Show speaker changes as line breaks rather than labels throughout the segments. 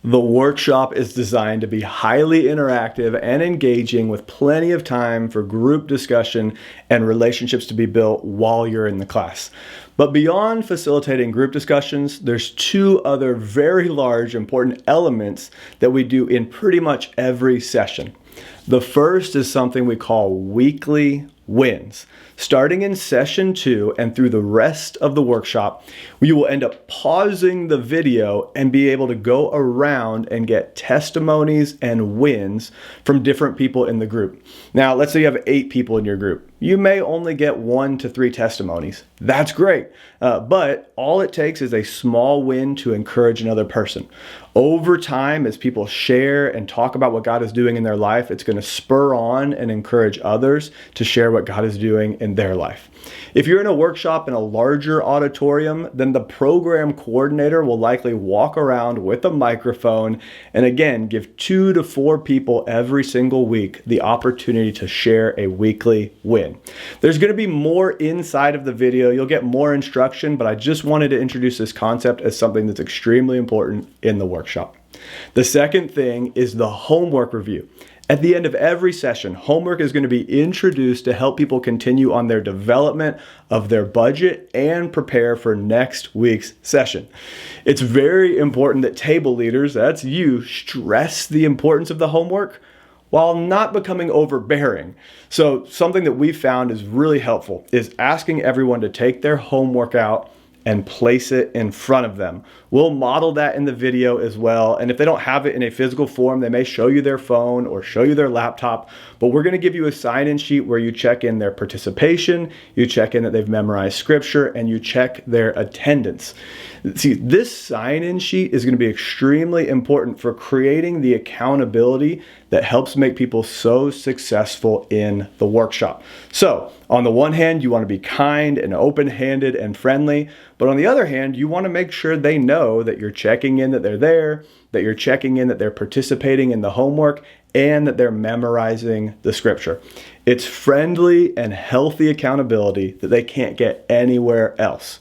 The workshop is designed to be highly interactive and engaging with plenty of time for group discussion and relationships to be built while you're in the class. But beyond facilitating group discussions, there's two other very large important elements that we do in pretty much every session. The first is something we call weekly wins. Starting in session 2 and through the rest of the workshop, you will end up pausing the video and be able to go around and get testimonies and wins from different people in the group. Now, let's say you have 8 people in your group. You may only get 1 to 3 testimonies. That's great. But all it takes is a small win to encourage another person. Over time, as people share and talk about what God is doing in their life, it's going to spur on and encourage others to share what God is doing in their life. If you're in a workshop in a larger auditorium, then the program coordinator will likely walk around with a microphone and again, give 2 to 4 people every single week the opportunity to share a weekly win. There's going to be more inside of the video. You'll get more instruction, but I just wanted to introduce this concept as something that's extremely important in the workshop. The second thing is the homework review. At the end of every session, homework is going to be introduced to help people continue on their development of their budget and prepare for next week's session. It's very important that table leaders, that's you, stress the importance of the homework while not becoming overbearing. So something that we found is really helpful is asking everyone to take their homework out and place it in front of them. We'll model that in the video as well. And if they don't have it in a physical form, they may show you their phone or show you their laptop, but we're gonna give you a sign-in sheet where you check in their participation, you check in that they've memorized scripture, and you check their attendance. See, this sign-in sheet is gonna be extremely important for creating the accountability that helps make people so successful in the workshop. So, on the one hand, you wanna be kind and open-handed and friendly, but on the other hand, you wanna make sure they know that you're checking in that they're there, that you're checking in that they're participating in the homework, and that they're memorizing the scripture. It's friendly and healthy accountability that they can't get anywhere else.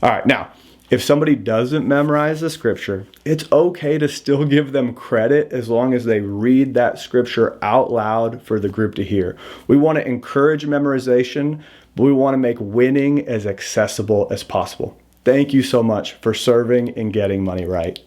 All right, now, if somebody doesn't memorize the scripture, it's okay to still give them credit as long as they read that scripture out loud for the group to hear. We want to encourage memorization, but we want to make winning as accessible as possible. Thank you so much for serving and getting money right.